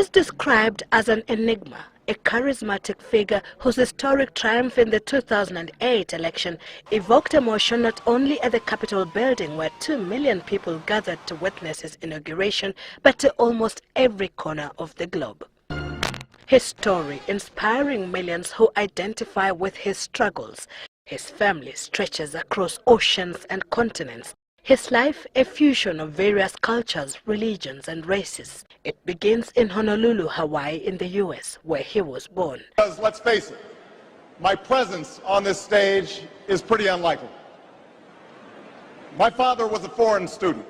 Once described as an enigma, a charismatic figure whose historic triumph in the 2008 election evoked emotion not only at the Capitol building where 2 million people gathered to witness his inauguration, but to almost every corner of the globe. His story inspiring millions who identify with his struggles. His family stretches across oceans and continents. His life a fusion of various cultures, religions and races. It begins in Honolulu, Hawaii in the US, where he was born. Because let's face it, my presence on this stage is pretty unlikely. My father was a foreign student,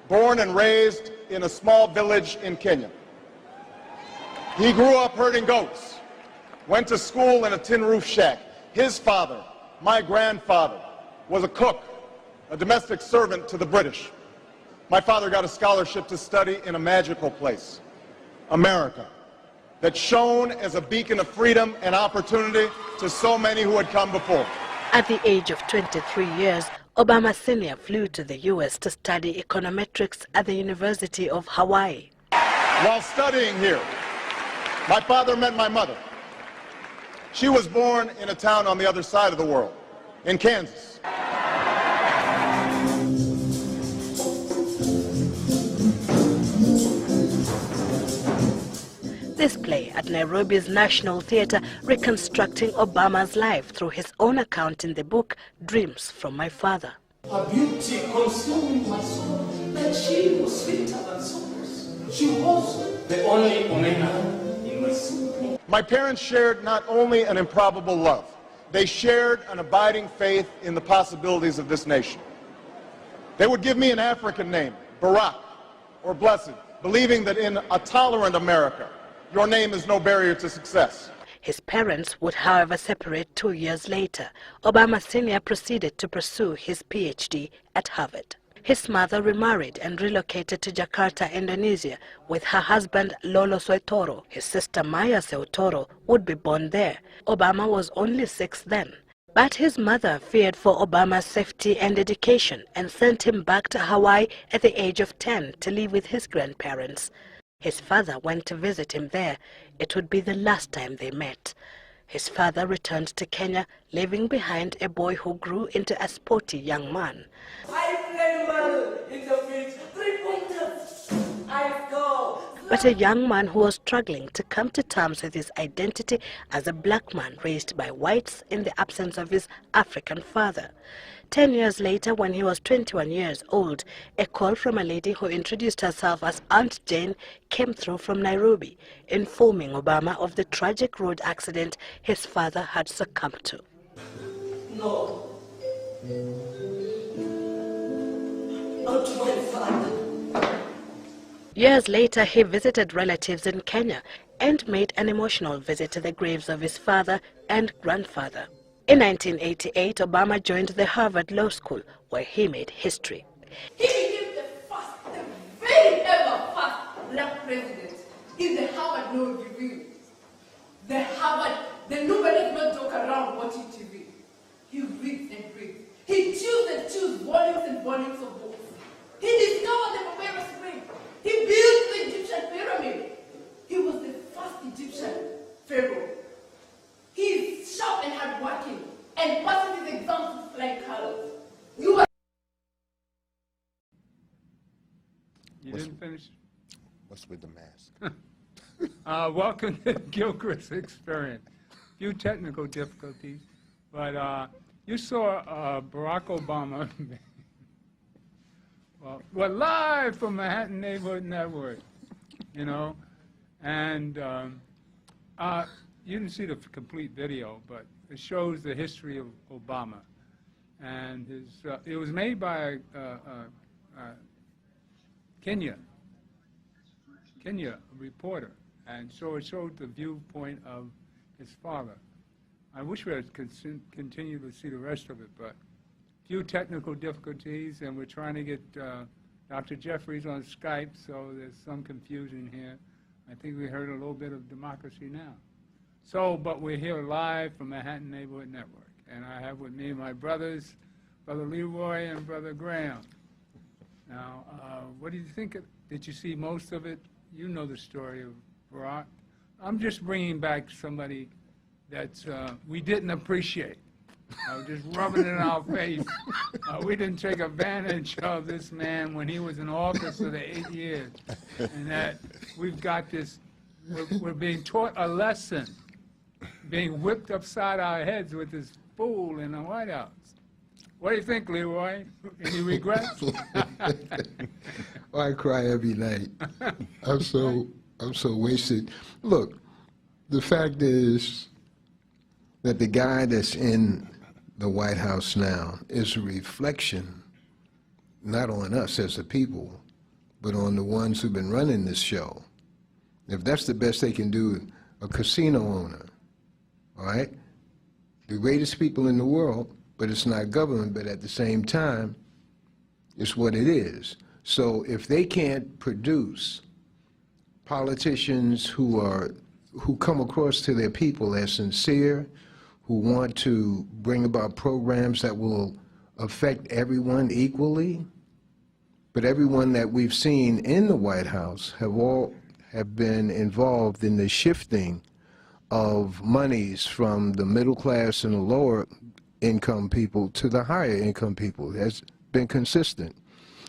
born and raised in a small village in Kenya. He grew up herding goats, went to school in a tin roof shack. His father, my grandfather, was a cook, a domestic servant to the British. My father got a scholarship to study in a magical place, America, that shone as a beacon of freedom and opportunity to so many who had come before. At the age of 23 years, Obama Sr. flew to the US to study econometrics at the University of Hawaii. While studying here, my father met my mother. She was born in a town on the other side of the world, in Kansas. This play at Nairobi's National Theatre reconstructing Obama's life through his own account in the book Dreams from My Father. A beauty consuming my soul, that she was sweeter than sauce. She was the only omega in my soul. My parents shared not only an improbable love, they shared an abiding faith in the possibilities of this nation. They would give me an African name, Barack, or Blessed, believing that in a tolerant America, your name is no barrier to success. His parents would, however, separate 2 years later. Obama Sr. proceeded to pursue his PhD at Harvard. His mother remarried and relocated to Jakarta, Indonesia, with her husband Lolo Soetoro. His sister Maya Soetoro would be born there. Obama was only 6 then. But his mother feared for Obama's safety and education and sent him back to Hawaii at the age of 10 to live with his grandparents. His father went to visit him there. It would be the last time they met. His father returned to Kenya, leaving behind a boy who grew into a sporty young man. I play well in the field. 3-pointers. I go. But a young man who was struggling to come to terms with his identity as a black man raised by whites in the absence of his African father. 10 years later, when he was 21 years old, a call from a lady who introduced herself as Aunt Jane came through from Nairobi, informing Obama of the tragic road accident his father had succumbed to. No. Not my father. Years later, he visited relatives in Kenya and made an emotional visit to the graves of his father and grandfather. In 1988, Obama joined the Harvard Law School, where he made history. He became the very ever first black president in the Harvard Law Review. The nobody did not talk around watching TV. He reads and reads. He chose volumes and volumes of books. He discovered the papyrus ring. He built the Egyptian pyramid. He was the first Egyptian pharaoh. He is sharp and hardworking and passes his exams with flying colors. You didn't finish? What's with the mask? Welcome to Gilchrist Experience. Few technical difficulties, but you saw Barack Obama. Well, we're live from Manhattan Neighborhood Network, you know, and you didn't see the complete video, but it shows the history of Obama. And it was made by Kenya, a reporter, and so it showed the viewpoint of his father. I wish we had continued to see the rest of it, but few technical difficulties, and we're trying to get Dr. Jeffries on Skype, so there's some confusion here. I think we heard a little bit of democracy now. So, but we're here live from Manhattan Neighborhood Network, and I have with me my brothers, Brother Leroy and Brother Graham. Now, what do you think? Did you see most of it? You know the story of Barack. I'm just bringing back somebody that we didn't appreciate. Just rubbing it in our face. We didn't take advantage of this man when he was in office for the 8 years. And that we've got this, we're being taught a lesson, being whipped upside our heads with this fool in the White House. What do you think, Leroy? Any regrets? Oh, I cry every night. I'm so wasted. Look, the fact is that the guy that's in the White House now is a reflection, not on us as a people, but on the ones who've been running this show. If that's the best they can do, a casino owner, all right? The greatest people in the world, but it's not government, but at the same time, it's what it is. So if they can't produce politicians who come across to their people as sincere, who want to bring about programs that will affect everyone equally, but everyone that we've seen in the White House have been involved in the shifting of monies from the middle class and the lower income people to the higher income people. It has been consistent.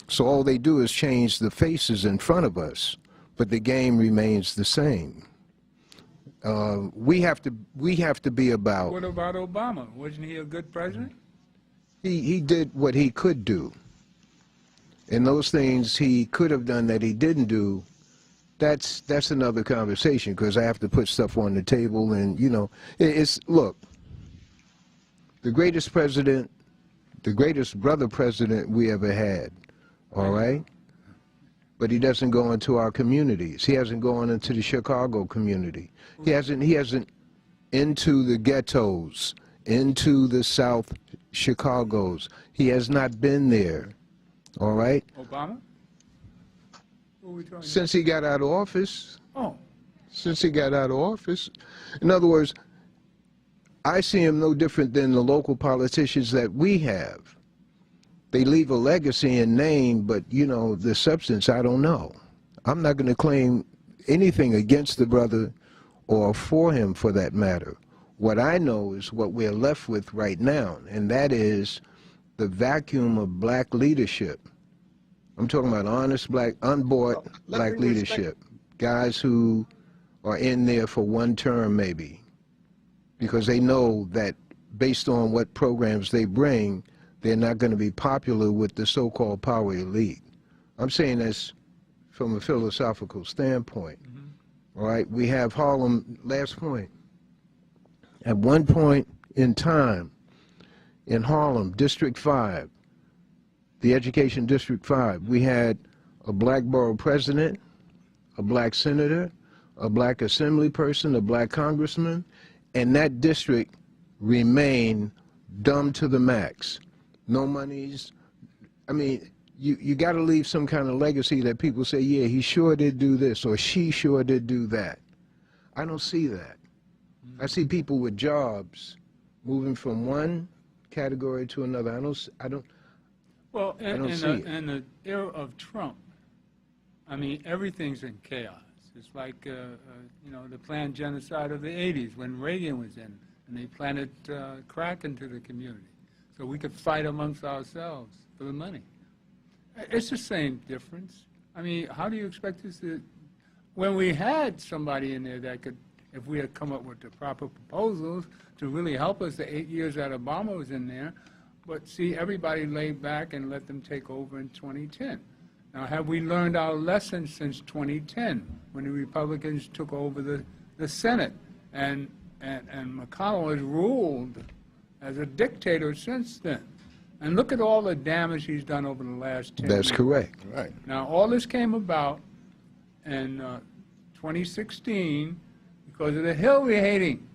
So all they do is change the faces in front of us, but the game remains the same. We have to be about. What about Obama? Wasn't he a good president? He did what he could do. And those things he could have done that he didn't do, that's another conversation, because I have to put stuff on the table. And, you know, look, the greatest president, the greatest brother president we ever had, all right? But he doesn't go into our communities. He hasn't gone into the Chicago community. He hasn't into the ghettos, into the South Chicagos. He has not been there, all right? Obama? Who are we talking Since he got out of office. Oh. Since he got out of office. In other words, I see him no different than the local politicians that we have. They leave a legacy in name, but, you know, the substance, I don't know. I'm not going to claim anything against the brother or for him, for that matter. What I know is what we're left with right now, and that is the vacuum of black leadership. I'm talking about honest black, unbought black leadership. Guys who are in there for one term maybe, because they know that based on what programs they bring, they're not going to be popular with the so-called power elite. I'm saying this from a philosophical standpoint. All right, we have Harlem, last point. At one point in time, in Harlem, District 5, the Education District 5, we had a black borough president, a black senator, a black assembly person, a black congressman, and that district remained dumb to the max. No monies. I mean, you got to leave some kind of legacy that people say, yeah, he sure did do this, or she sure did do that. I don't see that. I see people with jobs moving from one category to another. I don't. Well, in see the era of Trump, I mean, everything's in chaos. It's like, you know, the planned genocide of the 80s when Reagan was in, and they planted crack into the community so we could fight amongst ourselves for the money. It's the same difference. I mean, how do you expect us to, when we had somebody in there that could, if we had come up with the proper proposals to really help us the 8 years that Obama was in there, but see, everybody laid back and let them take over in 2010. Now, have we learned our lesson since 2010 when the Republicans took over the Senate and McConnell has ruled as a dictator since then? And look at all the damage he's done over the last 10 years. That's correct. Right. Now, all this came about in 2016 because of the Hillary hating.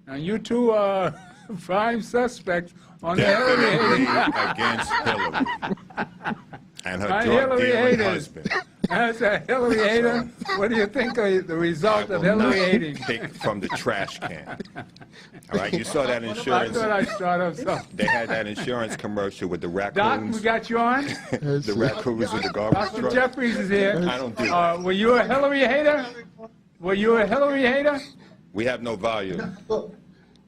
Now, you two are prime suspects on the Hillary hating. Against Hillary and her My drug Hillary dealing haters. husband. As a Hillary hater, what do you think of the result of Hillary hating? Pick from the trash can. All right, you saw that I insurance. thought I'd start off something. They had that insurance commercial with the Doc, raccoons. we got you on? The raccoons with the garbage Dr. truck. Jeffries is here. I don't do that. Were you a Hillary hater? Were you a Hillary hater? We have no volume. Look,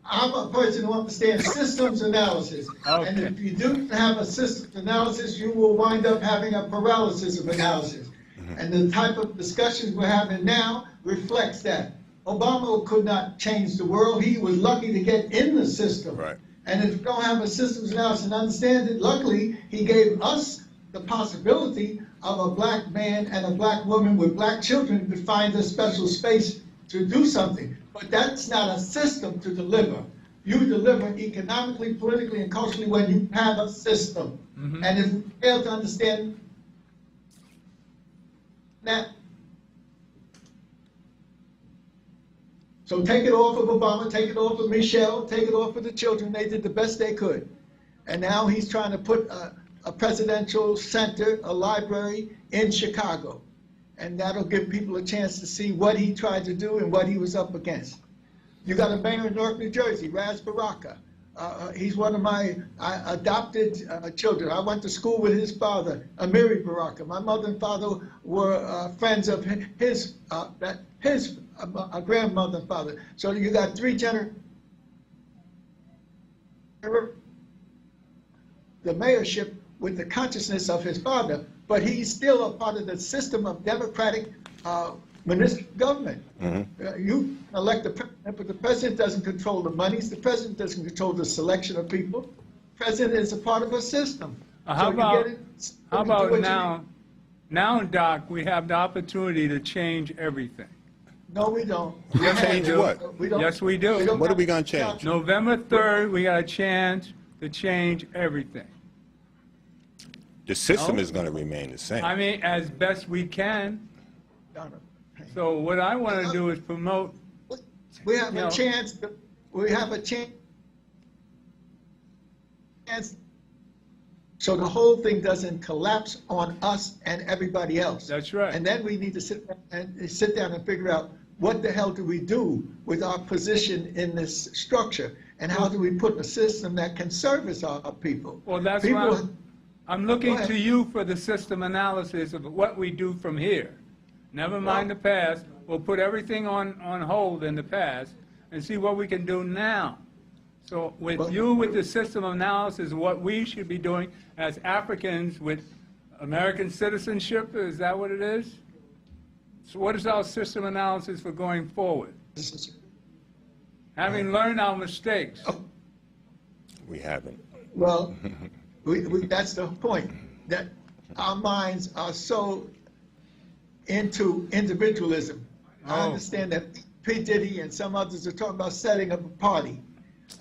I'm a person who understands systems analysis. Okay. And if you do have a systems analysis, you will wind up having a paralysis of analysis. And the type of discussions we're having now reflects that. Obama could not change the world. He was lucky to get in the system. Right. And if you don't have a systems analysis and understand it, luckily, he gave us the possibility of a black man and a black woman with black children to find a special space to do something. But that's not a system to deliver. You deliver economically, politically, and culturally when you have a system. And if we fail to understand that, so take it off of Obama, take it off of Michelle, take it off of the children. They did the best they could. And now he's trying to put a presidential center, a library in Chicago. And that'll give people a chance to see what he tried to do and what he was up against. You got a mayor in Newark, New Jersey, Ras Baraka. He's one of my adopted children. I went to school with his father, Amiri Baraka. My mother and father were friends of his grandmother and father. So you got 3 generations. The mayorship with the consciousness of his father, but he's still a part of the system of democratic municipal government. You elect the president, but the president doesn't control the monies. The president doesn't control the selection of people. The president is a part of a system. How So about now? Now, Doc, we have the opportunity to change everything. No, we don't. Change what? We don't. Yes, we do. We don't What are we gonna change? November 3rd, we got a chance to change everything. The system is going to remain the same. I mean, as best we can. Donald, So what I want to do is promote. we have You know. a chance. We have a chance. So the whole thing doesn't collapse on us and everybody else. That's right. And then we need to sit down and figure out what the hell do we do with our position in this structure, and how do we put a system that can service our people. Well, that's People- why I'm looking Go ahead. to you for the system analysis of what we do from here. Never mind the past. We'll put everything on hold in the past and see what we can do now. So with Well- you, with the system analysis, what we should be doing as Africans with American citizenship, is that what it is? So what is our system analysis for going forward? Having learned our mistakes. We haven't. Well, that's the point, that our minds are so into individualism. I Oh. understand that P. Diddy and some others are talking about setting up a party,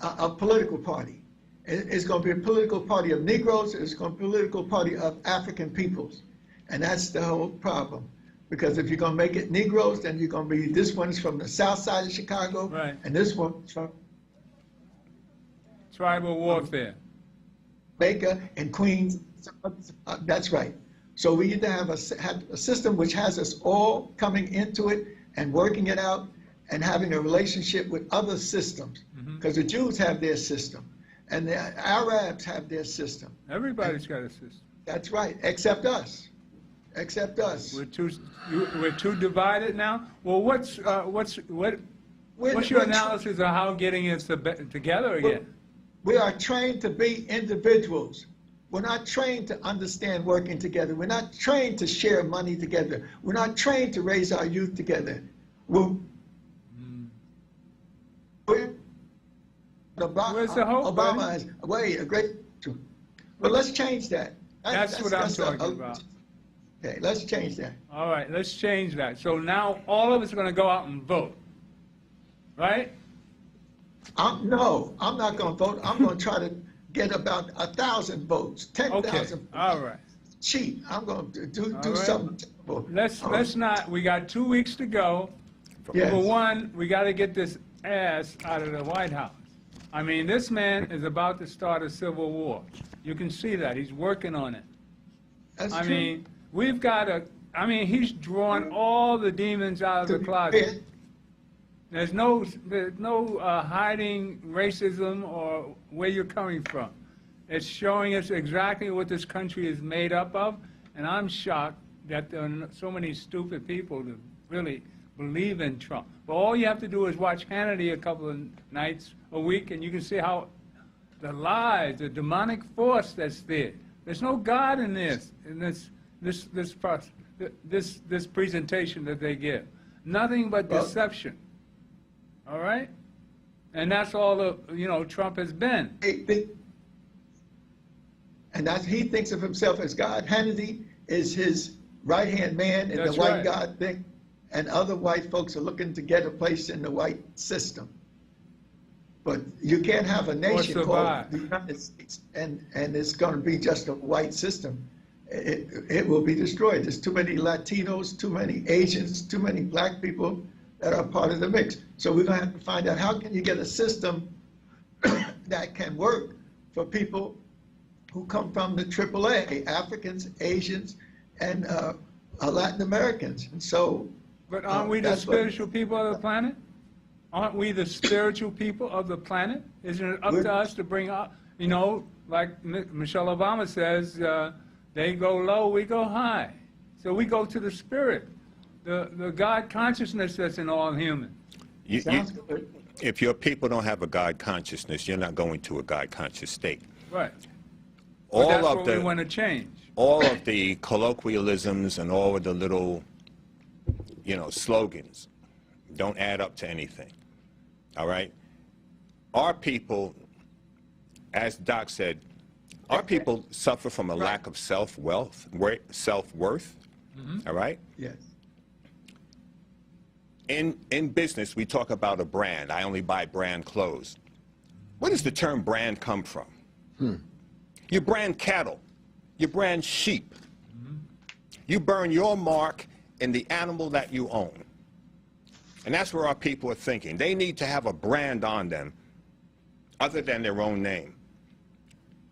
a political party. It's going to be a political party of Negroes, it's going to be a political party of African peoples. And that's the whole problem. Because if you're going to make it Negroes, then you're going to be, this one's from the south side of Chicago, Right. and this one's from Tribal warfare. Baker and Queens. That's right. So we need to have a system which has us all coming into it and working it out and having a relationship with other systems. Because the Jews have their system and the Arabs have their system. Everybody's got a system. That's right, except us. Except us. We're too divided now. Well, what's We're- your we're- analysis of how getting it together again? We are trained to be individuals. We're not trained to understand working together. We're not trained to share money together. We're not trained to raise our youth together. Where's the hope, Obama buddy? has a great. But let's change that. That's what I'm talking about. Okay, let's change that. All right, let's change that. So now all of us are going to go out and vote, right? No, I'm not going to vote. I'm going to try to get about 1,000 votes, 10,000. Okay, all right. Cheat. I'm going to do All right. something terrible. Let's not, we got 2 weeks to go. Yes. For one, we got to get this ass out of the White House. I mean, this man is about to start a civil war. You can see that. He's working on it. That's I true. mean, we've got to, he's drawn all the demons out of the closet. There's no hiding racism or where you're coming from. It's showing us exactly what this country is made up of, and I'm shocked that there are so many stupid people to really believe in Trump. But all you have to do is watch Hannity a couple of nights a week, and you can see how the lies, the demonic force that's there. There's no God in this presentation that they give. Nothing but deception. All right? And that's all Trump has been. And he thinks of himself as God. Hannity is his right-hand man in That's the white right. God thing. And other white folks are looking to get a place in the white system. But you can't have a nation called survive. the United States and it's going to be just a white system. It will be destroyed. There's too many Latinos, too many Asians, too many black people that are part of the mix. So we're going to have to find out how can you get a system that can work for people who come from the AAA, Africans, Asians, and Latin Americans. And so, But aren't we the spiritual people of the planet? Aren't we the spiritual people of the planet? Isn't it up to us to bring up, like Michelle Obama says, they go low, we go high. So we go to the spirit, the God consciousness that's in all humans. If your people don't have a God consciousness, you're not going to a God conscious state. Right. But that's what we want to change. All of the colloquialisms and all of the little, slogans don't add up to anything. All right? Our people, as Doc said, our people suffer from a lack of self-worth. All right? yes. In business, we talk about a brand. I only buy brand clothes. Where does the term brand come from? You brand cattle. You brand sheep. You burn your mark in the animal that you own. And that's where our people are thinking. They need to have a brand on them other than their own name.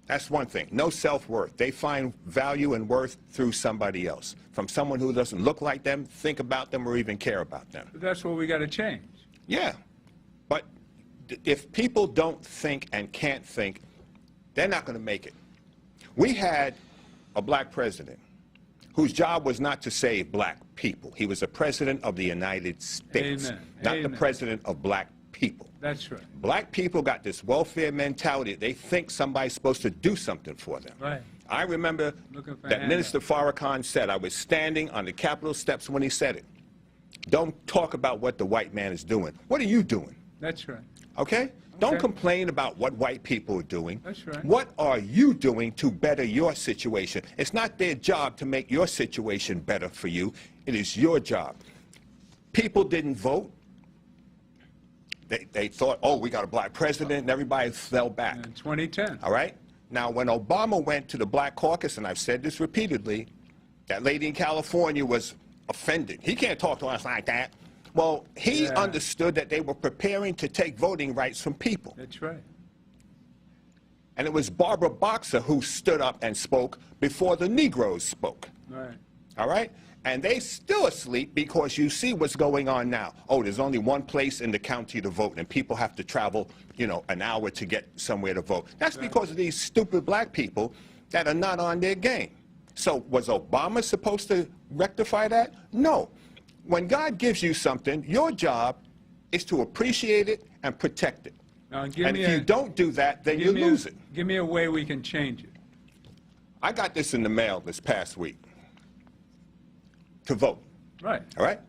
That's one thing. No self-worth. They find value and worth through somebody else, from someone who doesn't look like them, think about them, or even care about them. But that's what we got to change. Yeah. But if people don't think and can't think, they're not going to make it. We had a black president whose job was not to save black people. He was a president of the United States, Amen. not Amen. the president of black people. That's right. Black people got this welfare mentality. They think somebody's supposed to do something for them. Right. I remember Looking for that Minister Farrakhan said, I was standing on the Capitol steps when he said it. Don't talk about what the white man is doing. What are you doing? That's right. Okay? Don't Okay. complain about what white people are doing. That's right. What are you doing to better your situation? It's not their job to make your situation better for you. It is your job. People didn't vote. They thought, oh, we got a black president, and everybody fell back. In 2010. All right? Now, when Obama went to the Black Caucus, and I've said this repeatedly, that lady in California was offended. He can't talk to us like that. Well, he understood that they were preparing to take voting rights from people. That's right. And it was Barbara Boxer who stood up and spoke before the Negroes spoke. Right. All right? And they still asleep because you see what's going on now. Oh, there's only one place in the county to vote, and people have to travel, an hour to get somewhere to vote. That's because of these stupid black people that are not on their game. So was Obama supposed to rectify that? No. When God gives you something, your job is to appreciate it and protect it. Now, And if you don't do that, then you lose it. Give me a way we can change it. I got this in the mail this past week to vote. Right. All right?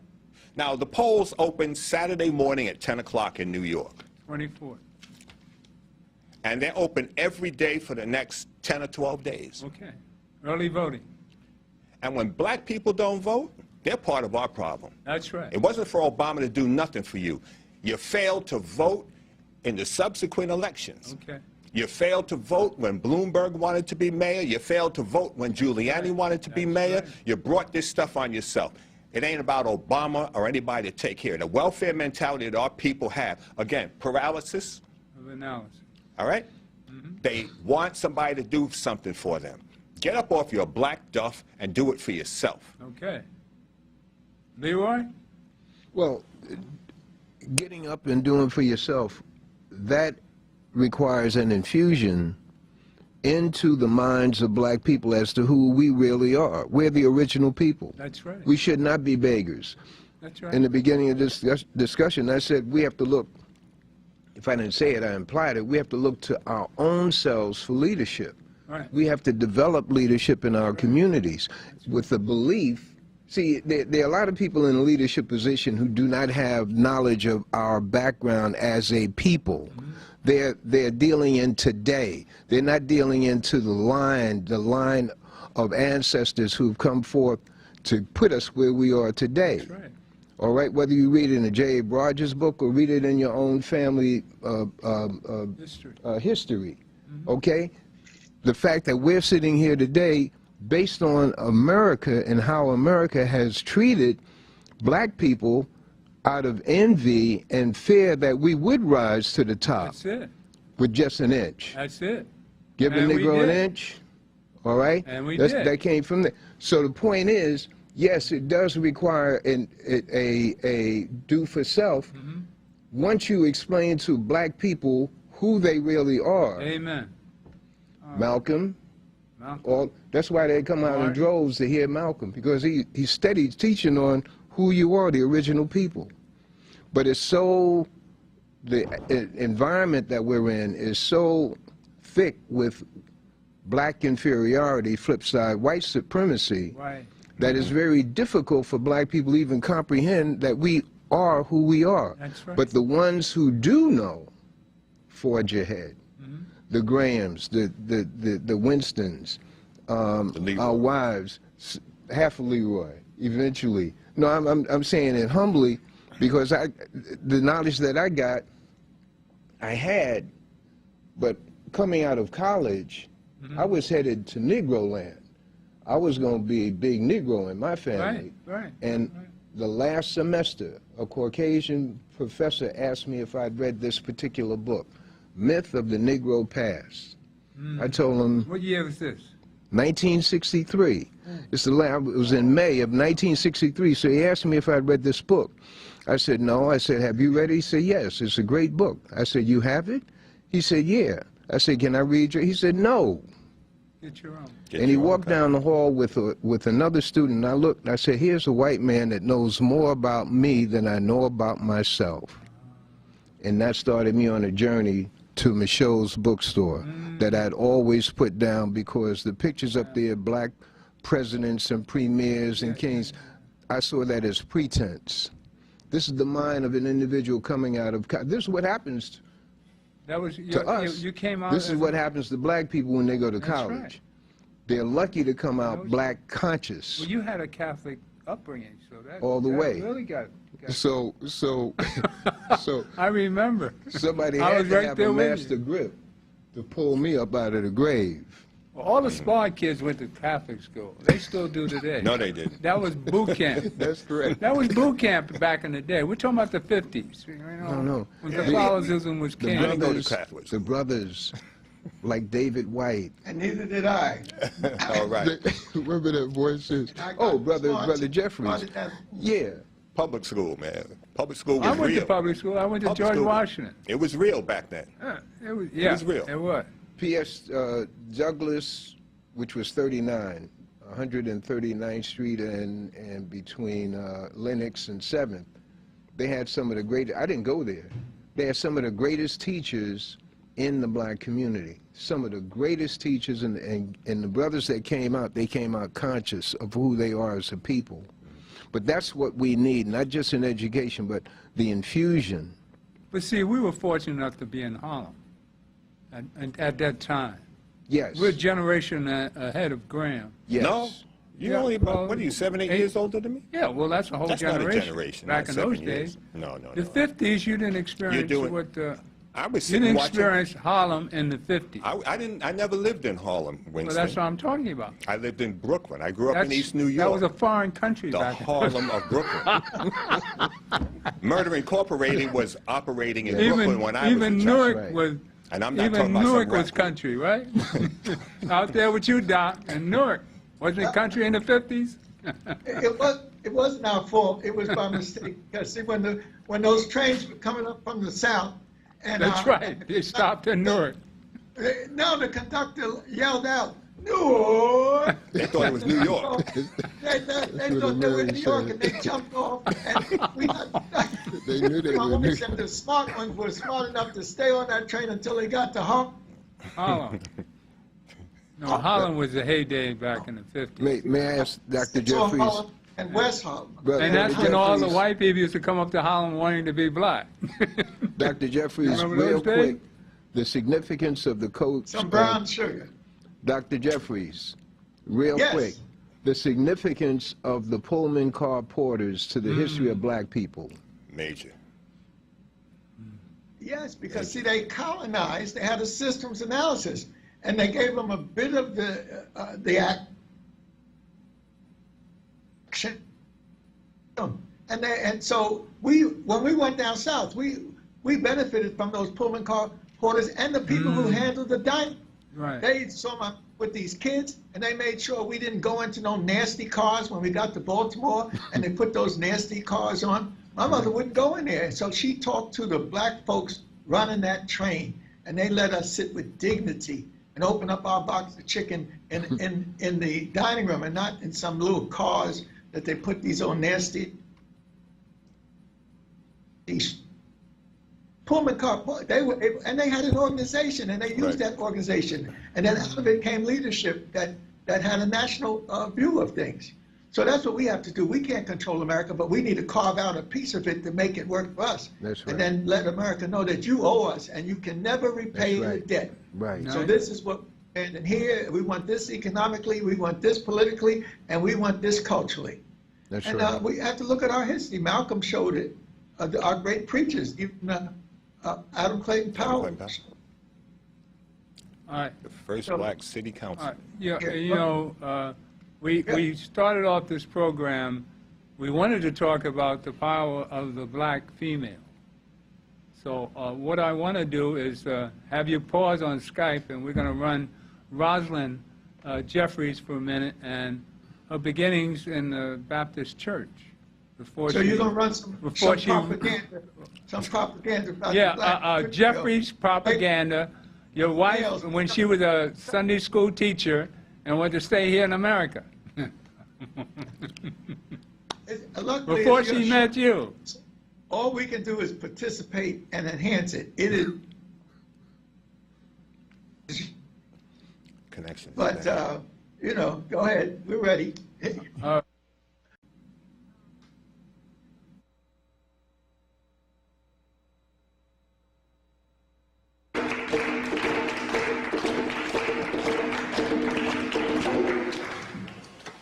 Now, the polls open Saturday morning at 10 o'clock in New York. 24th. And they're open every day for the next 10 or 12 days. Okay. Early voting. And when black people don't vote, they're part of our problem. That's right. It wasn't for Obama to do nothing for you. You failed to vote in the subsequent elections. Okay. You failed to vote when Bloomberg wanted to be mayor. You failed to vote when Giuliani wanted to be mayor. right. You brought this stuff on yourself. It ain't about Obama or anybody to take care of. The welfare mentality that our people have, again, paralysis, Of analysis. all right? They want somebody to do something for them. Get up off your black duff and do it for yourself. Okay. Leroy? Well, getting up and doing for yourself, that requires an infusion into the minds of black people as to who we really are. We're the original people. That's right. We should not be beggars. That's right. In the beginning of this discussion, I said we have to look, if I didn't say it, I implied it, we have to look to our own selves for leadership. Right. We have to develop leadership in our communities with the belief. See, there are a lot of people in a leadership position who do not have knowledge of our background as a people. They're dealing in today. They're not dealing into the line of ancestors who've come forth to put us where we are today. That's right. All right, whether you read it in a J.A. Rogers book or read it in your own family history, okay? The fact that we're sitting here today based on America and how America has treated black people out of envy and fear that we would rise to the top. That's it. With just an inch. That's it. Give a And we Negro an did. inch, all right? And we did. That came from there. So the point is, yes, it does require a do for self. Once you explain to black people who they really are. Amen. Malcolm. Malcolm. That's why they come out in Martin. droves to hear Malcolm, because he's steady teaching on who you are, the original people. But it's so, the environment that we're in is so thick with black inferiority, flip side, white supremacy, Right. that it's very difficult for black people to even comprehend that we are who we are. That's right. But the ones who do know forge ahead. The Grahams, the Winstons, our wives, half a Leroy, eventually. No, I'm saying it humbly, because the knowledge that I got, I had, but coming out of college, I was headed to Negro land. I was going to be a big Negro in my family. Right. And the last semester, a Caucasian professor asked me if I'd read this particular book, Myth of the Negro Past. I told him, What year was this? 1963. It was in May of 1963, so he asked me if I'd read this book. I said, no. I said, have you read it? He said, yes, it's a great book. I said, you have it? He said, yeah. I said, can I read you? He said, no. Get your own. And he walked down the hall with another student, and I looked, and I said, here's a white man that knows more about me than I know about myself. And that started me on a journey to Michaud's bookstore that I'd always put down, because the pictures up there, black presidents and premiers and kings, I saw that as pretense. This is the mind of an individual coming out of, this is what happens That was to us. You came out. This is what happens to black people when they go to college. Right. They're lucky to come out black conscious. Well, you had a Catholic upbringing, so that All the that way. really got So I remember. somebody I had was to right have there a with master you. grip to pull me up out of the grave. Well, all the smart kids went to Catholic school. They still do today. No, they didn't. That was boot camp. That's correct. That was boot camp back in the day. We're talking about the 50s. You know, No. when Catholicism was king. I didn't go to Catholic The school. brothers, like David White. And neither did I. All right. Remember that voice is, I got oh, brother smart- Jeffries. smart enough. Yeah. Public school, man. Public school I was went real. to public school. I went to Public George school. Washington. It was real back then. It was, yeah, was real. It was. P.S. Douglas, which was 39, 139th Street and between Lenox and 7th, they had some of the greatest, I didn't go there, they had some of the greatest teachers in the black community. Some of the greatest teachers, and the brothers that came out, they came out conscious of who they are as a people. But that's what we need, not just in education, but the infusion. But see, we were fortunate enough to be in Harlem at that time. Yes. We're a generation ahead of Graham. Yes. No? You're Yeah, only about, well, what are you, 7, 8 eight- years older than me? Yeah, well, that's a whole That's generation. not a generation. Back not in those 7 years. days. No. The 50s, you didn't experience doing- what I was you sitting didn't watching. experience Harlem in the 50s. I never lived in Harlem, Well, Winston. that's what I'm talking about. I lived in Brooklyn. I grew up in East New York. That was a foreign country The back then. Harlem of Brooklyn. Murder Incorporated was operating in Brooklyn when I was a even child. Newark Right. was. And I'm not Even talking about some Newark was rap. country, right? Out there with you, Doc, and Newark. Wasn't it country in the 50s? It wasn't our fault. It was by mistake. Because see, when those trains were coming up from the south, and That's right. They stopped in Newark. No, the conductor yelled out, York. They thought it was New York. They thought they were in New York, and they jumped off. And we They knew they were New York. The smart ones were smart enough to stay on that train until they got to Harlem. No, Harlem was the heyday back in the 50s. May I ask Dr. Jeffries? Harlem and West Harlem. Brother And that's when all the Jeffries, white people used to come up to Harlem wanting to be black. Dr. Jeffries, Remember real those days? quick, the significance of the code. Some brown sugar. Dr. Jeffries, real Yes. quick, the significance of the Pullman car porters to the history of black people. Major. Yes, because see, they colonized. They had a systems analysis, and they gave them a bit of the action. And so when we went down south, we benefited from those Pullman car porters and the people who handled the dining. Right. They saw my with these kids, and they made sure we didn't go into no nasty cars when we got to Baltimore, and they put those nasty cars on. My mother wouldn't go in there, so she talked to the black folks running that train, and they let us sit with dignity and open up our box of chicken in the dining room, and not in some little cars that they put these old nasty Pullman car. They had an organization, and they used that organization, and then out of it came leadership that had a national view of things. So that's what we have to do. We can't control America, but we need to carve out a piece of it to make it work for us. That's right. And then let America know that you owe us, and you can never repay That's right. the debt. Right. So this is what, and here we want this economically, we want this politically, and we want this culturally. That's And right. we have to look at our history. Malcolm showed it. Our great preachers, even Adam Clayton Powell. Clayton Powell. All right. The first black city council. All right. Yeah, you know, we started off this program, we wanted to talk about the power of the black female. So what I want to do is have you pause on Skype, and we're going to run Rosalind Jeffries for a minute and her beginnings in the Baptist church. So you're going to run some propaganda about the black Jeffries propaganda. Your wife, when she was a Sunday school teacher and wanted to stay here in America. Before she met you. All we can do is participate and enhance it. It is Connections. But, you know, go ahead. We're ready.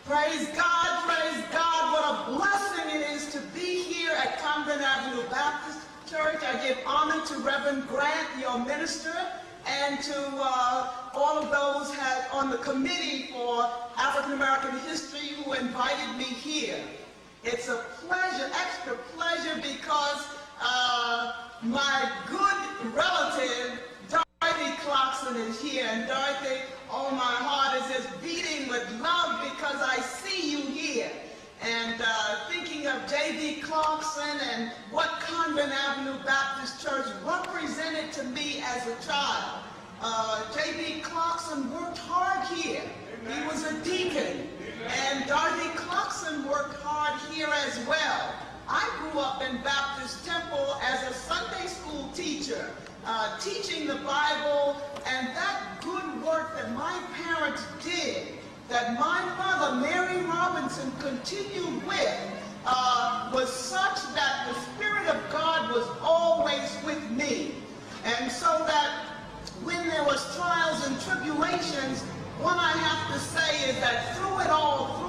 Praise God, what a blessing it is to be here at Convent Avenue Baptist Church. I give honor to Reverend Grant, your minister, and to all of those on the Committee for African American History who invited me here. It's a pleasure, extra pleasure, because my good relative, Dorothy Clarkson, is here. And Dorothy, oh, my heart is just beating with love because I see you here. And thinking of J.B. Clarkson and what Convent Avenue Baptist Church represented to me as a child. J.B. Clarkson worked hard here. He was a deacon. And Dorothy Clarkson worked hard here as well. I grew up in Baptist Temple as a Sunday school teacher, teaching the Bible, and that good work that my parents did, that my mother, Mary Robinson, continued with, was such that the Spirit of God was always with me. And so that when there was trials and tribulations, what I have to say is that through it all,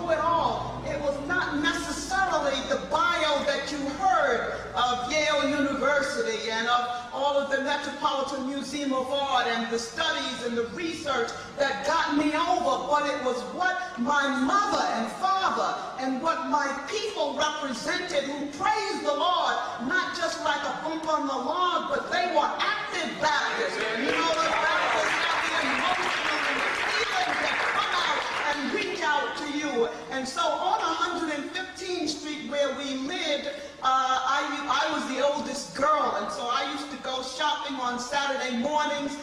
it was not necessarily the bio that you heard of Yale University and of all of the Metropolitan Museum of Art and the studies and the research that got me over, but it was what my mother and father and what my people represented, who praised the Lord, not just like a bump on the log, but they were active Baptists. You know, the Baptists have the emotional and the feelings that come out and reach out to you. And so on 115th Street where we lived, I was the oldest girl, and so I used to go shopping on Saturday mornings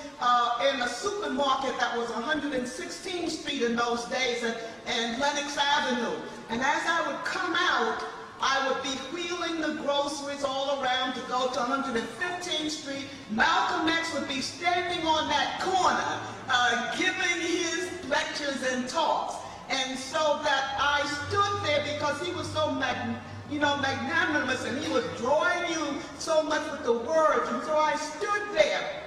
in a supermarket market that was 116th Street in those days and Lenox Avenue. And as I would come out, I would be wheeling the groceries all around to go to 115th Street. Malcolm X would be standing on that corner giving his lectures and talks. And so that I stood there because he was so magnanimous, and he was drawing you so much with the words. And so I stood there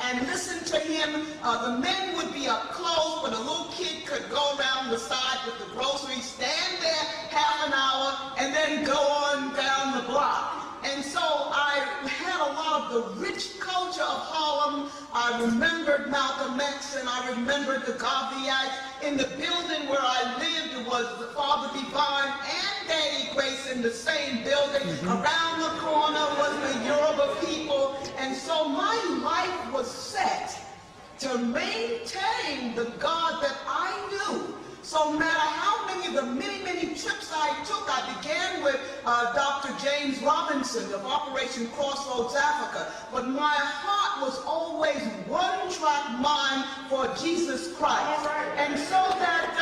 and listened to him. The men would be up close, but a little kid could go around the side with the groceries, stand there half an hour, and then go on down the block. And so I had a lot of the rich culture of Harlem. I remembered Malcolm X, and I remembered the Garveyites. In the building where I lived, it was the Father Divine and Daddy Grace in the same building. Around the corner was the Yoruba people. And so my life was set to maintain the God that I knew. So no matter how many of the many trips I took, I began with Dr. James Robinson of Operation Crossroads Africa, but my heart was always one-track mind for Jesus Christ. And so that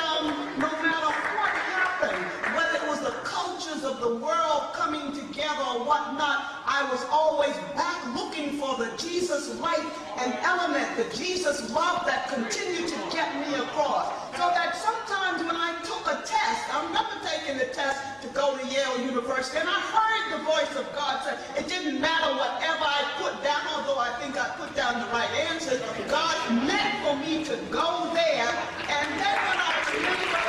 no matter what happened, whether it was the cultures of the world coming together or whatnot, I was always back looking for the Jesus light and element, the Jesus love that continued to get me across. So that sometimes when I took a test, I remember taking the test to go to Yale University, and I heard the voice of God say, it didn't matter whatever I put down, although I think I put down the right answers. God meant for me to go there, and then when I remember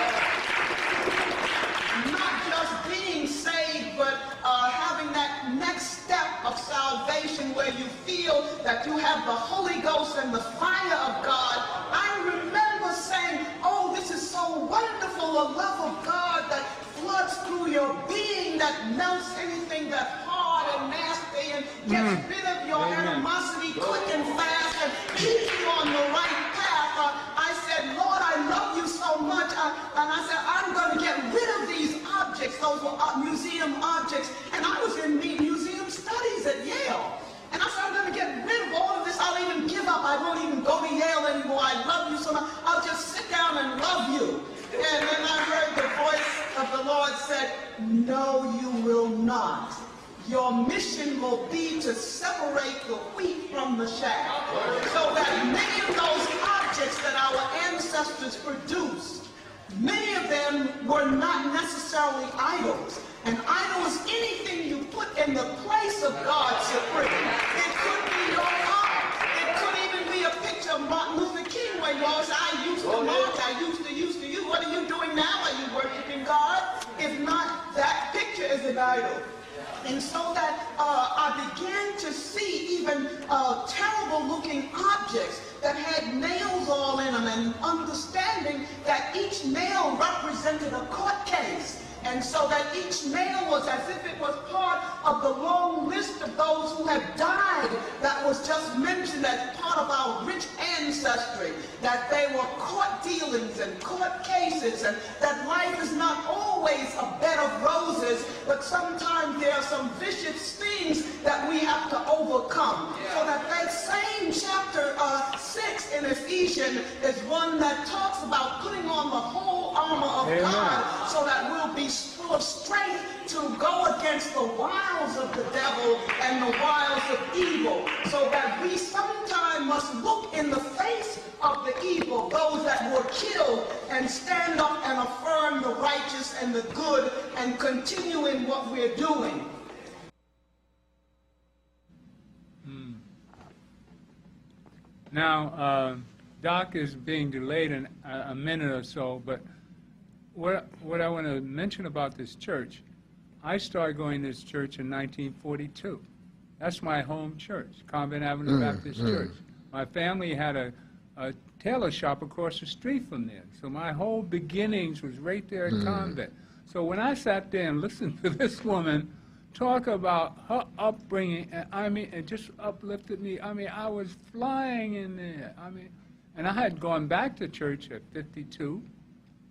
not just being saved, but having that next step of salvation where you feel that you have the Holy Ghost and the fire of God, I remember saying, oh, this is so wonderful, a love of God that floods through your being, that melts anything that's hard and nasty and gets rid of your animosity quick and fast and keeps you on the right path. I said, Lord, I love you so much, and I said, I'm going to get rid of these objects. Those were museum objects, and I was in museum studies at Yale. And I said, I'm going to get rid of all of this. I'll even give up. I won't even go to Yale anymore. I love you so much. I'll just sit down and love you. And then I heard the voice of the Lord said, no, you will not. Your mission will be to separate the wheat from the chaff. So that many of those objects that our ancestors produced, many of them were not necessarily idols. An idol is anything you put in the place of God supreme. It could be your art. It could even be a picture of Martin Luther King where you all say, I used to march, I used to you. What are you doing now? Are you worshiping God? If not, that picture is an idol. And so that I began to see even terrible looking objects that had nails all in them, and understanding that each nail represented a court case. And so that each nail was as if it was part of the long list of those who had died that was just mentioned as part of our rich ancestry, that they were court dealings and court cases, and that life is not always a bed of roses, but sometimes there are some vicious things that we have to overcome. So that same chapter 6 in Ephesians is one that talks about putting on the whole armor of God, so that we'll be full of strength to go against the wiles of the devil and the wiles of evil, so that we sometime must look in the face of the evil, those that were killed, and stand up and affirm the righteous and the good and continue in what we're doing. Now, Doc is being delayed in a minute or so, but what I want to mention about this church, I started going to this church in 1942. That's my home church, Convent Avenue Baptist Church. My family had a tailor shop across the street from there. So my whole beginnings was right there at Convent. So when I sat there and listened to this woman talk about her upbringing, and I mean, it just uplifted me. I mean, I was flying in there. I mean, and I had gone back to church at 52.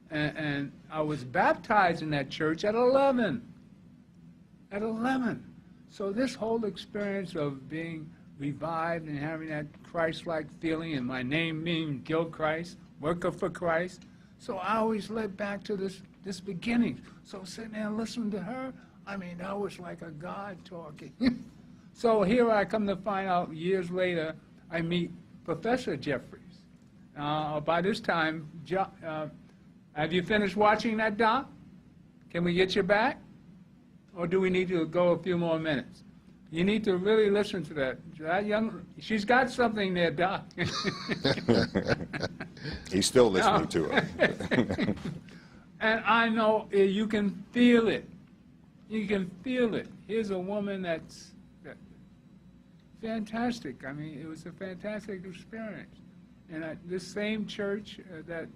And I was baptized in that church at 11. At 11. So this whole experience of being revived and having that Christ-like feeling, and my name means Gilchrist, worker for Christ. So I always led back to this beginning. So sitting there and listening to her, I mean, that was like a God talking. So here I come to find out years later, I meet Professor Jeffries. By this time, have you finished watching that, Doc? Can we get you back? Or do we need to go a few more minutes? You need to really listen to that. She's got something there, Doc. He's still listening to her. And I know you can feel it. You can feel it. Here's a woman that's fantastic. I mean, it was a fantastic experience. And this same church that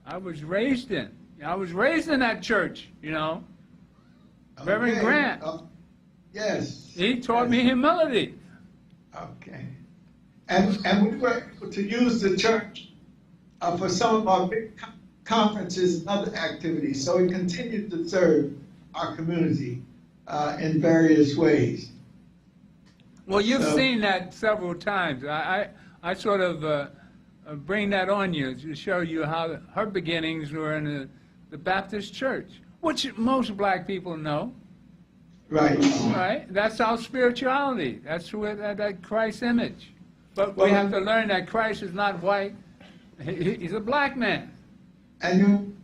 I was raised in. I was raised in that church, you know. Okay. Reverend Grant. Yes. He taught me humility. Okay. And we were able to use the church for some of our big conferences and other activities. So we continued to serve our community in various ways. Well, you've seen that several times. I sort of bring that on you to show you how her beginnings were in the Baptist church, which most black people know. Right. Right? That's our spirituality. That's where that Christ image. But we have to learn that Christ is not white. He's a black man. And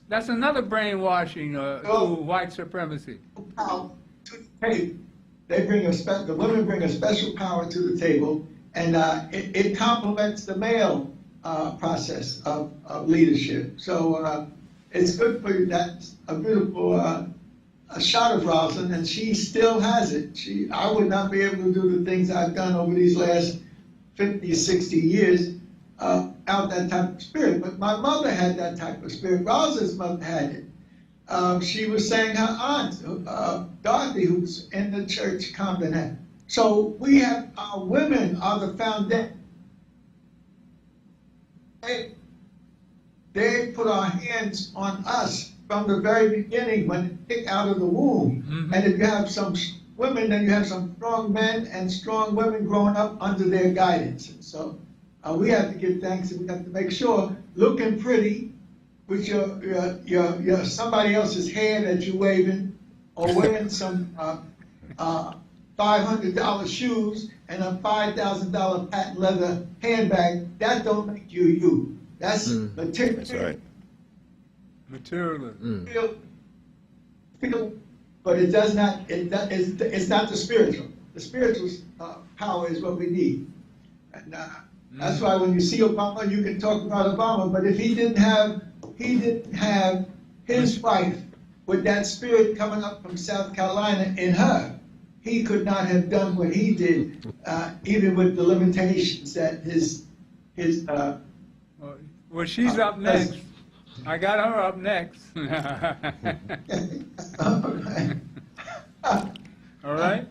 that's another brainwashing to white supremacy. To the table. They bring the women bring a special power to the table, and it complements the male process of leadership. So it's good for you. That's a beautiful a shot of Rosalind, and she still has it. I would not be able to do the things I've done over these last 50, 60 years out that type of spirit. But my mother had that type of spirit. Rosalind's mother had it. She was saying her aunt, Dorothy, who's in the church convent. So we have, our women are the foundation. They put our hands on us from the very beginning when they kick out of the womb. Mm-hmm. And if you have some women, then you have some strong men and strong women growing up under their guidance. And so we have to give thanks, and we have to make sure looking pretty with your somebody else's hair that you're waving, or wearing some $500 shoes and a $5,000 patent leather handbag, that don't make you you. That's material. That's right. Material. But it does not. It's not the spiritual. The spiritual power is what we need. And that's why when you see Obama, you can talk about Obama. But if he didn't have his wife with that spirit coming up from South Carolina in her, he could not have done what he did, even with the limitations that his. Well, she's up next. I got her up next. All right.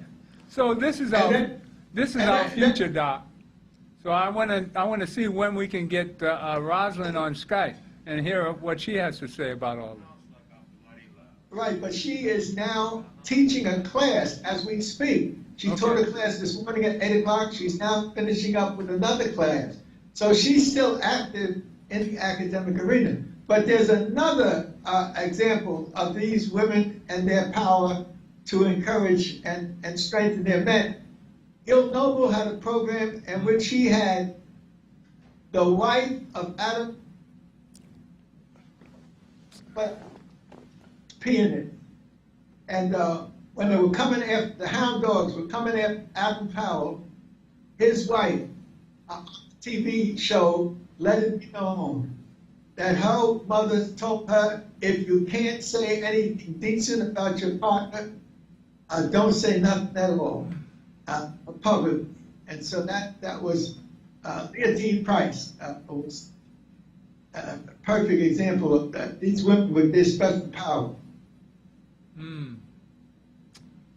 So this is our future, Doc. So I want to see when we can get Rosalind on Skype and hear what she has to say about all this. Right, but she is now teaching a class as we speak. She taught a class this morning at 8 o'clock. She's now finishing up with another class. So she's still active in the academic arena. But there's another example of these women and their power to encourage and strengthen their men. Gil Noble had a program in which he had the wife of Adam peeing it. And when they were coming after, the hound dogs were coming after Adam Powell, his wife, TV show, let it be known that her mother told her, if you can't say anything decent about your partner, don't say nothing at all, public. And so that was Leontine Price was a perfect example of that. These women with this special power.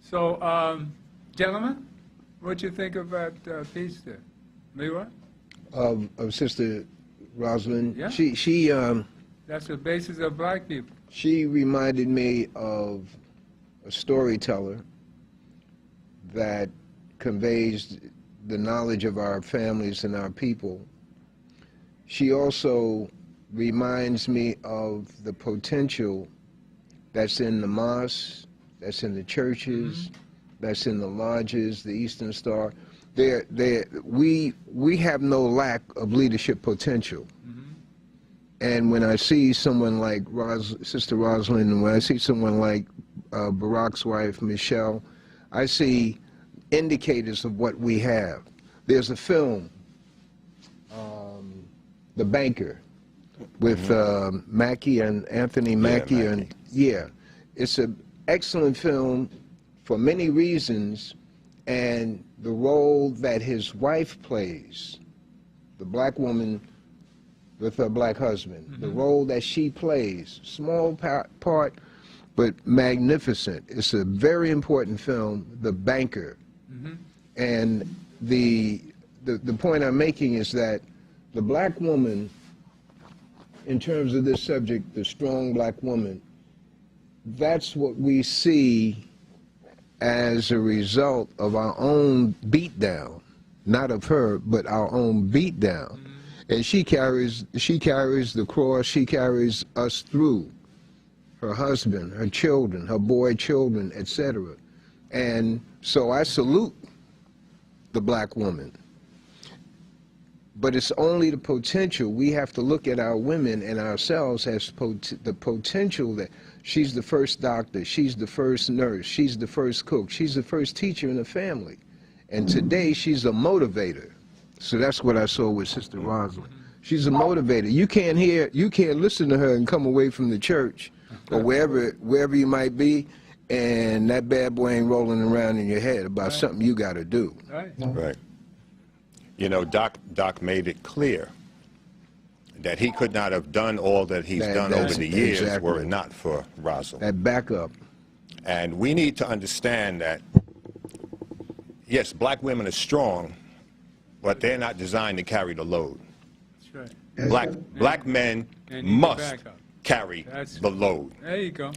So, gentlemen, what you think about peace there? Leroy? Of Sister Rosalind. Yeah. She That's the basis of black people. She reminded me of a storyteller that conveys the knowledge of our families and our people. She also reminds me of the potential that's in the mosques, that's in the churches, that's in the lodges, the Eastern Star. We have no lack of leadership potential. And when I see someone like Sister Rosalind, and when I see someone like Barack's wife, Michelle, I see indicators of what we have. There's a film, The Banker, with Mackie and Anthony Mackie. Yeah, and yeah, it's an excellent film for many reasons, and the role that his wife plays, the black woman with her black husband, the role that she plays, small part, but magnificent. It's a very important film, The Banker. And the point I'm making is that the black woman, in terms of this subject, the strong black woman, that's what we see as a result of our own beatdown, not of her, but our own beatdown. And she carries the cross, she carries us through, her husband, her children, her boy children, etc. And so I salute the black woman. But it's only the potential. We have to look at our women and ourselves as the potential that she's the first doctor, she's the first nurse, she's the first cook, she's the first teacher in the family. And today she's a motivator. So that's what I saw with Sister Rosalind. She's a motivator. You can't listen to her and come away from the church or wherever you might be, and that bad boy ain't rolling around in your head about something you got to do. Right. You know, Doc made it clear that he could not have done all that he's done over the years were it not for Rosalind. That backup. And we need to understand that, yes, black women are strong, but they're not designed to carry the load. That's right. Black men must carry the load. There you go.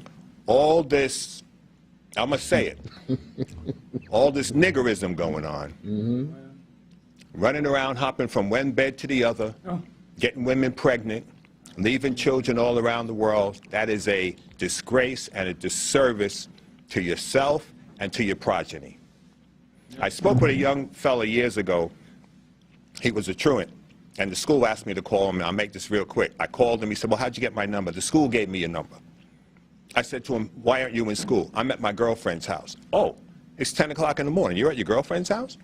All this, I must say it, all this niggerism going on, running around, hopping from one bed to the other, getting women pregnant, leaving children all around the world, that is a disgrace and a disservice to yourself and to your progeny. I spoke with a young fella years ago. He was a truant, and the school asked me to call him, and I'll make this real quick. I called him. He said, well, how'd you get my number? The school gave me your number. I said to him, why aren't you in school? I'm at my girlfriend's house. Oh, it's 10 o'clock in the morning. You're at your girlfriend's house?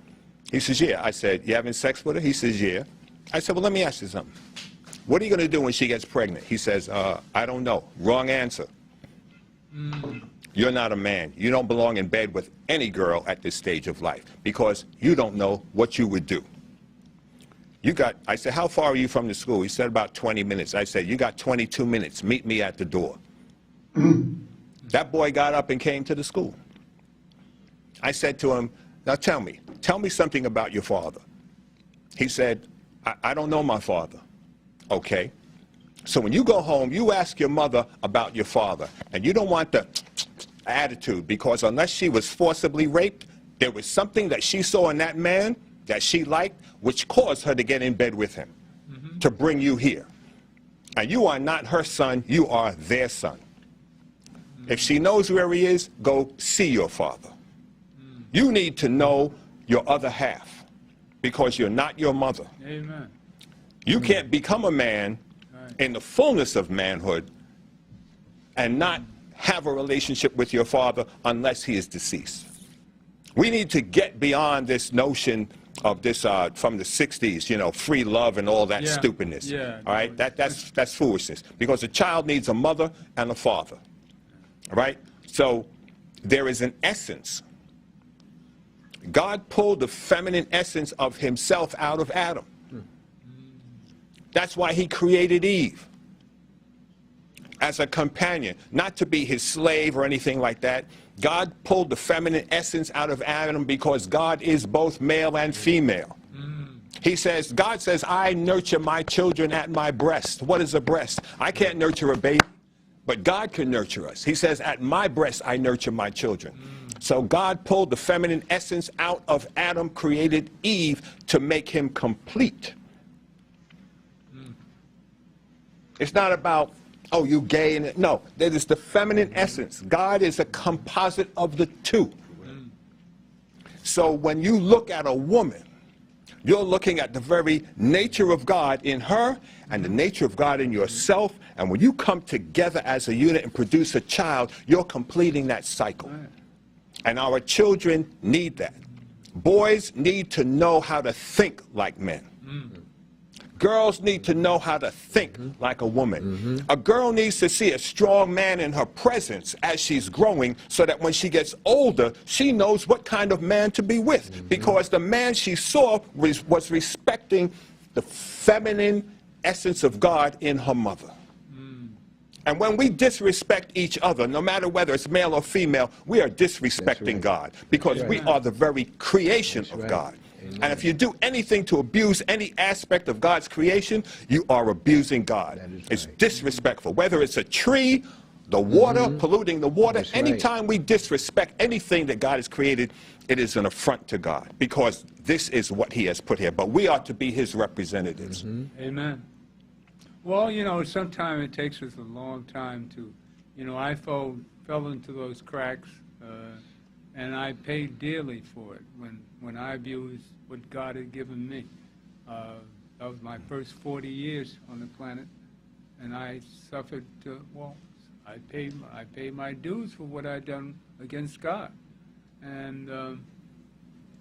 He says, yeah. I said, you having sex with her? He says, yeah. I said, well, let me ask you something. What are you going to do when she gets pregnant? He says, I don't know. Wrong answer. You're not a man. You don't belong in bed with any girl at this stage of life because you don't know what you would do. I said, how far are you from the school? He said, about 20 minutes. I said, you got 22 minutes. Meet me at the door. That boy got up and came to the school. I said to him, now tell me something about your father. He said, I don't know my father. Okay. So when you go home, you ask your mother about your father. And you don't want the attitude, because unless she was forcibly raped, there was something that she saw in that man that she liked, which caused her to get in bed with him, to bring you here. And you are not her son, you are their son. If she knows where he is, go see your father. You need to know your other half, because you're not your mother. Amen. You can't become a man in the fullness of manhood and not have a relationship with your father unless he is deceased. We need to get beyond this notion of this from the 60s, you know, free love and all that stupidness. All right, that's foolishness, because a child needs a mother and a father. All right, so there is an essence. God pulled the feminine essence of himself out of Adam. That's why he created Eve as a companion, not to be his slave or anything like that. God pulled the feminine essence out of Adam because God is both male and female. He says, God says, I nurture my children at my breast. What is a breast? I can't nurture a baby, but God can nurture us. He says, at my breast, I nurture my children. So God pulled the feminine essence out of Adam, created Eve to make him complete. It's not about, oh, you gay, and no, that is the feminine essence. God is a composite of the two. So when you look at a woman, you're looking at the very nature of God in her and the nature of God in yourself. And when you come together as a unit and produce a child, you're completing that cycle. And our children need that. Boys need to know how to think like men. Girls need to know how to think like a woman. A girl needs to see a strong man in her presence as she's growing, so that when she gets older, she knows what kind of man to be with. Because the man she saw was respecting the feminine essence of God in her mother. And when we disrespect each other, no matter whether it's male or female, we are disrespecting God, because we are the very creation of God. And if you do anything to abuse any aspect of God's creation, you are abusing God. It's disrespectful. Whether it's a tree, the water, polluting the water, anytime we disrespect anything that God has created, it is an affront to God, because this is what he has put here. But we are to be his representatives. Amen. Well, you know, sometimes it takes us a long time to, you know, I fell into those cracks, and I paid dearly for it when I abused what God had given me. That was my first 40 years on the planet, and I suffered, well, I paid my dues for what I'd done against God. And,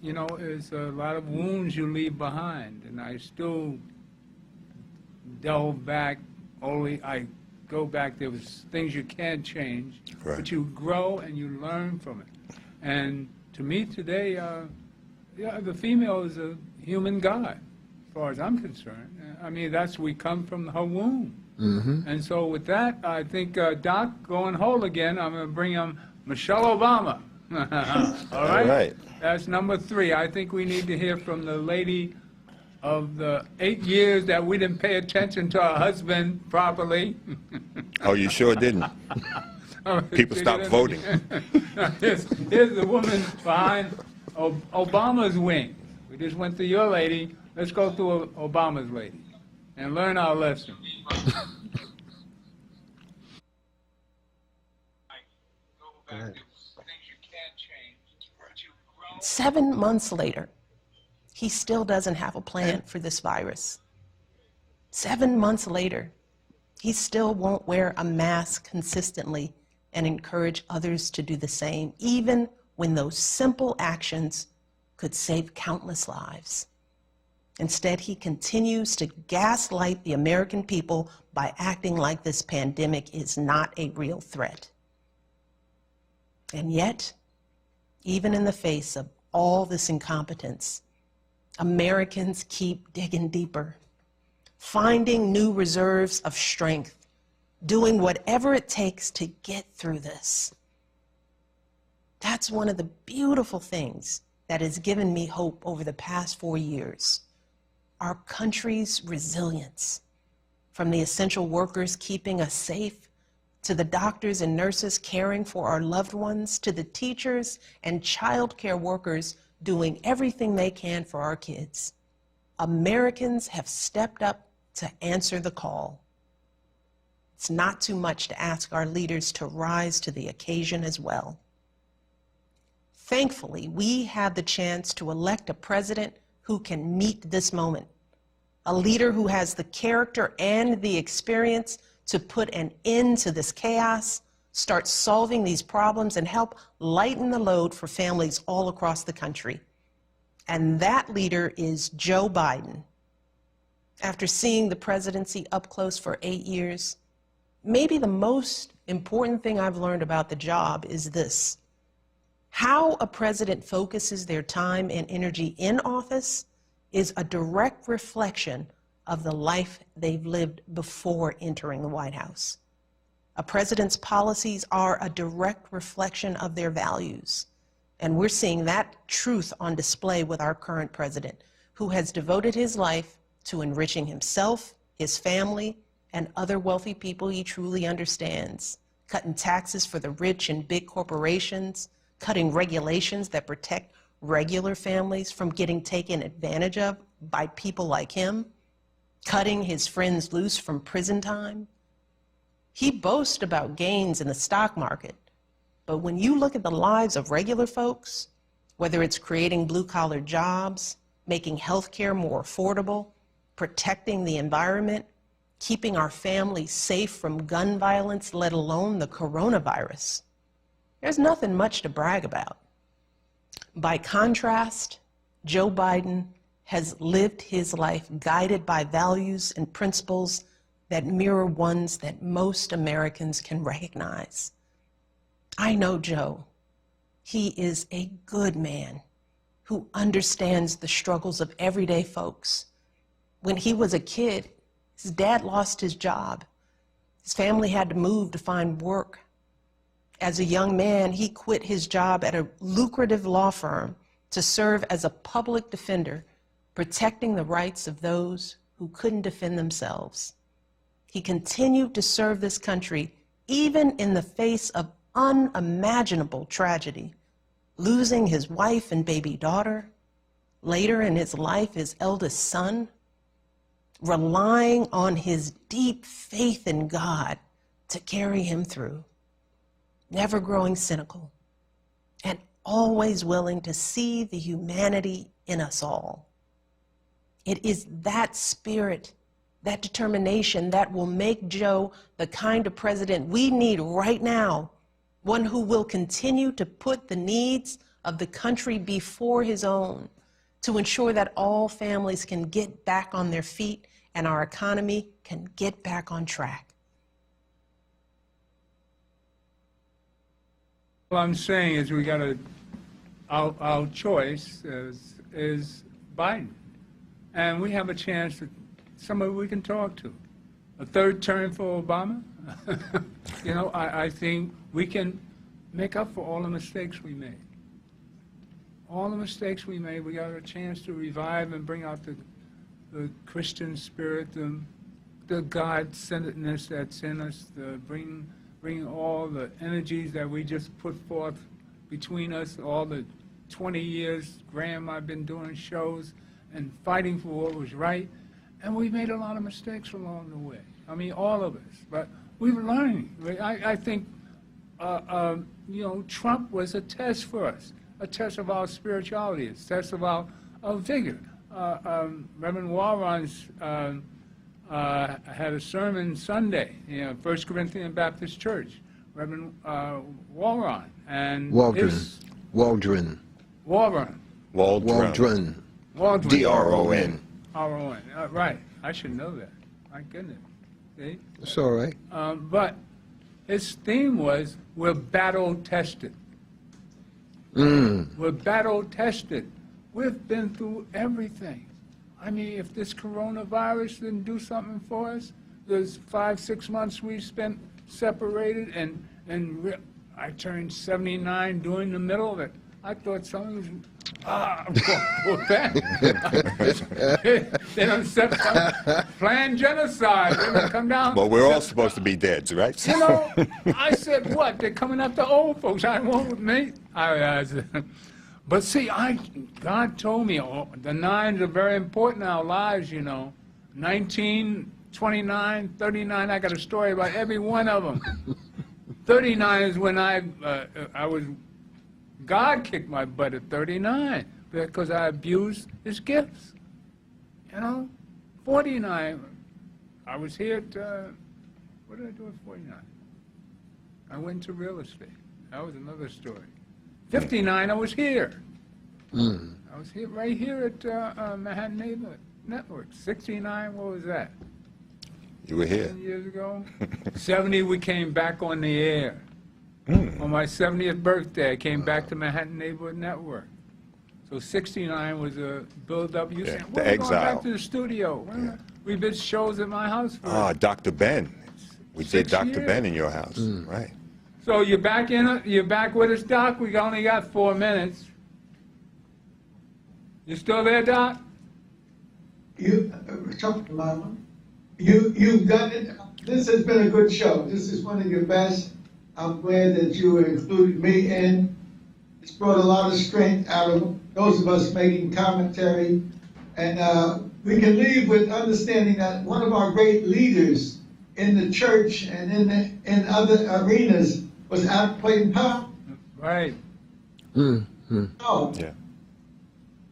you know, there's a lot of wounds you leave behind, and I still delve back. I go back, there was things you can't change, but you grow and you learn from it. And to me today, yeah, the female is a human God, as far as I'm concerned. I mean, we come from her womb. And so with that, I think, Doc, going whole again, I'm going to bring him Michelle Obama. All right? That's number 3. I think we need to hear from the lady of the 8 years that we didn't pay attention to our husband properly. Oh, you sure didn't. People stopped voting. Here's the woman behind Obama's wing. We just went through your lady. Let's go through Obama's lady and learn our lesson. 7 months later, he still doesn't have a plan for this virus. 7 months later, he still won't wear a mask consistently and encourage others to do the same, even when those simple actions could save countless lives. Instead, he continues to gaslight the American people by acting like this pandemic is not a real threat. And yet, even in the face of all this incompetence, Americans keep digging deeper, finding new reserves of strength, doing whatever it takes to get through this. That's one of the beautiful things that has given me hope over the past 4 years. Our country's resilience, from the essential workers keeping us safe, to the doctors and nurses caring for our loved ones, to the teachers and child care workers doing everything they can for our kids. Americans have stepped up to answer the call. It's not too much to ask our leaders to rise to the occasion as well. Thankfully, we have the chance to elect a president who can meet this moment, a leader who has the character and the experience to put an end to this chaos, start solving these problems, and help lighten the load for families all across the country. And that leader is Joe Biden. After seeing the presidency up close for 8 years, maybe the most important thing I've learned about the job is this: how a president focuses their time and energy in office is a direct reflection of the life they've lived before entering the White House. A president's policies are a direct reflection of their values. And we're seeing that truth on display with our current president, who has devoted his life to enriching himself, his family, and other wealthy people he truly understands, cutting taxes for the rich and big corporations, cutting regulations that protect regular families from getting taken advantage of by people like him, cutting his friends loose from prison time. He boasts about gains in the stock market, but when you look at the lives of regular folks, whether it's creating blue-collar jobs, making healthcare more affordable, protecting the environment, keeping our families safe from gun violence, let alone the coronavirus, there's nothing much to brag about. By contrast, Joe Biden has lived his life guided by values and principles that mirror ones that most Americans can recognize. I know Joe. He is a good man who understands the struggles of everyday folks. When he was a kid, his dad lost his job. His family had to move to find work. As a young man, he quit his job at a lucrative law firm to serve as a public defender, protecting the rights of those who couldn't defend themselves. He continued to serve this country even in the face of unimaginable tragedy, losing his wife and baby daughter, later in his life, his eldest son, relying on his deep faith in God to carry him through, never growing cynical, and always willing to see the humanity in us all. It is that spirit, that determination that will make Joe the kind of president we need right now, one who will continue to put the needs of the country before his own, to ensure that all families can get back on their feet and our economy can get back on track. What I'm saying is we got our choice is Biden. And we have a chance to somebody we can talk to. A third term for Obama? You know, I think we can make up for all the mistakes we made. All the mistakes we made, we got a chance to revive and bring out the Christian spirit, the God-centeredness that's in us, bring all the energies that we just put forth between us, all the 20 years, Graham, I've been doing shows and fighting for what was right, and we made a lot of mistakes along the way. I mean, all of us, but we were learning. I think, you know, Trump was a test for us, a test of our spirituality, a test of our vigor. Reverend Warren's had a sermon Sunday, you know, 1 Corinthian Baptist Church, Reverend Warren and Waldron. D-R-O-N. R-O-N. Right. I should know that. My goodness. See? It's all right. But his theme was, we're battle-tested. We're battle-tested. We've been through everything. I mean, if this coronavirus didn't do something for us, those 5-6 months we spent separated, and I turned 79 during the middle of it. I thought something was, they don't set planned genocide. They're going to come down. Well, we're all supposed to be dead, right? You know, I said, what? They're coming after old folks. I won't with me. But see, God told me the nines are very important in our lives, you know. 19, 29, 39, I got a story about every one of them. 39 is when God kicked my butt at 39 because I abused his gifts. You know, 49, I was here at, what did I do at 49? I went to real estate. That was another story. 59, I was here. I was here, right here at Manhattan Neighborhood Network. 69, what was that? You were here. 10 years ago. 70, we came back on the air. On my 70th birthday, I came back to Manhattan Neighborhood Network. So 69 was a build-up. You said, we're going back to the studio. Yeah. We did shows at my house. Dr. Ben. We did Dr. Ben in your house, right. So you're back with us, Doc? We only got 4 minutes. You still there, Doc? You've done it. This has been a good show. This is one of your best. I'm glad that you included me in. It's brought a lot of strength out of those of us making commentary. And we can leave with understanding that one of our great leaders in the church and in other arenas was Al Clayton Powell. Right. Oh. Yeah.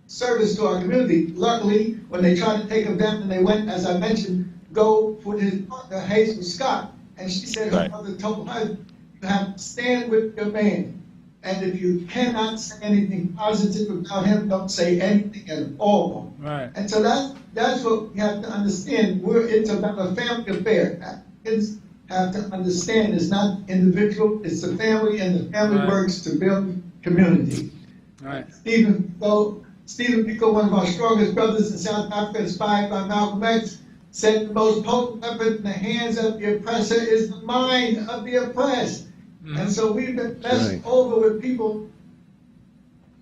Service to our community. Luckily, when they tried to take him down, and they went, as I mentioned, go with his partner, Hazel Scott. And she said her mother told her, you have to stand with your man. And if you cannot say anything positive about him, don't say anything at all. Right. And so that's what we have to understand. It's about a family affair. Africans have to understand it's not individual, it's a family, and the family works to build community. Right. Stephen Biko, one of our strongest brothers in South Africa, inspired by Malcolm X, said the most potent weapon in the hands of the oppressor is the mind of the oppressed. And so we've been messed over with people.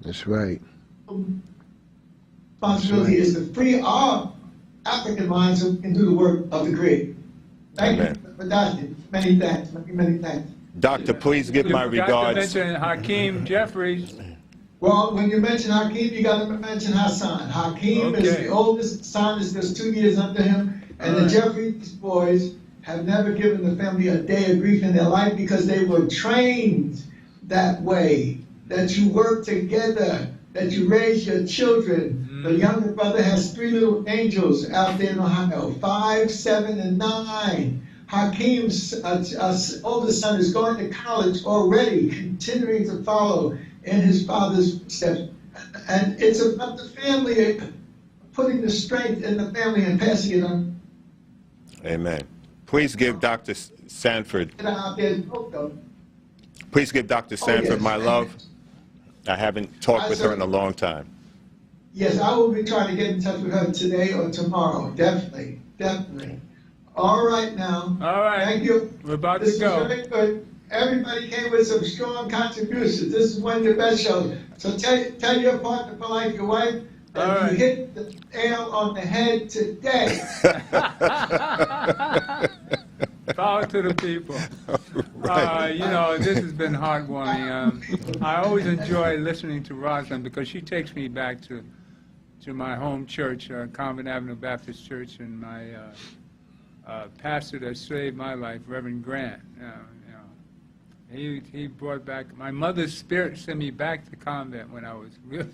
That's right. Responsibility is to free our African minds so we can do the work of the Creator. Thank you for that. Many thanks. Many thanks. Doctor, please give my regards. To mention Hakeem Jeffries. Well, when you mention Hakeem, you got to mention Hassan. Hakeem is the oldest. Hassan is just 2 years under him. And the Jeffries boys have never given the family a day of grief in their life because they were trained that way, that you work together, that you raise your children. The younger brother has 3 little angels out there in Ohio, 5, 7, and 9. Hakeem's oldest son is going to college already, continuing to follow in his father's footsteps. And it's about the family, putting the strength in the family and passing it on. Amen. Please give Dr. Sanford, please give Dr. Sanford my love. I haven't talked with her in a long time. Yes, I will be trying to get in touch with her today or tomorrow. Definitely. All right now. All right. Thank you. We're about This to go. is very good. Everybody came with some strong contributions. This is one of the best shows. So tell your partner for life, your wife, that you hit the nail on the head today. Power to the people. You know, this has been heartwarming. I always enjoy listening to Rosalind because she takes me back to my home church, Convent Avenue Baptist Church, and my pastor that saved my life, Reverend Grant. He brought back my mother's spirit, sent me back to convent when I was really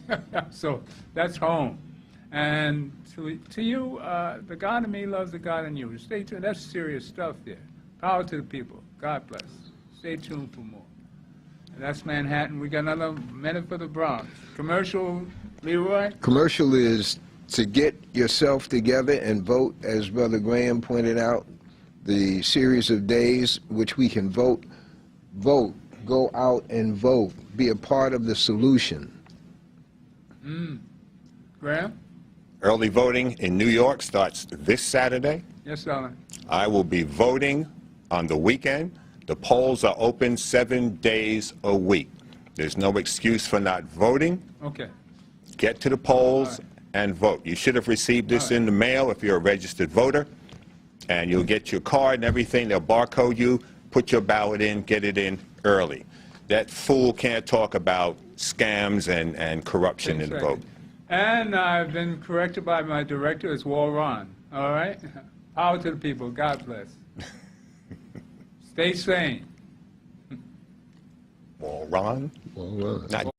so that's home. And to you, the God in me loves the God in you. Stay tuned. That's serious stuff there. Power to the people. God bless. Stay tuned for more. And that's Manhattan. We got another minute for the Bronx. Commercial, Leroy? Commercial is to get yourself together and vote, as Brother Graham pointed out, the series of days which we can vote. Vote. Go out and vote. Be a part of the solution. Graham? Early voting in New York starts this Saturday. Yes, darling. I will be voting on the weekend. The polls are open 7 days a week. There's no excuse for not voting. Okay. Get to the polls and vote. You should have received this in the mail if you're a registered voter, and you'll get your card and everything. They'll barcode you, put your ballot in, get it in early. That fool can't talk about scams and corruption in the vote. And I've been corrected by my director. It's Warren. All right? Power to the people. God bless. Stay sane. Warren? Well, Not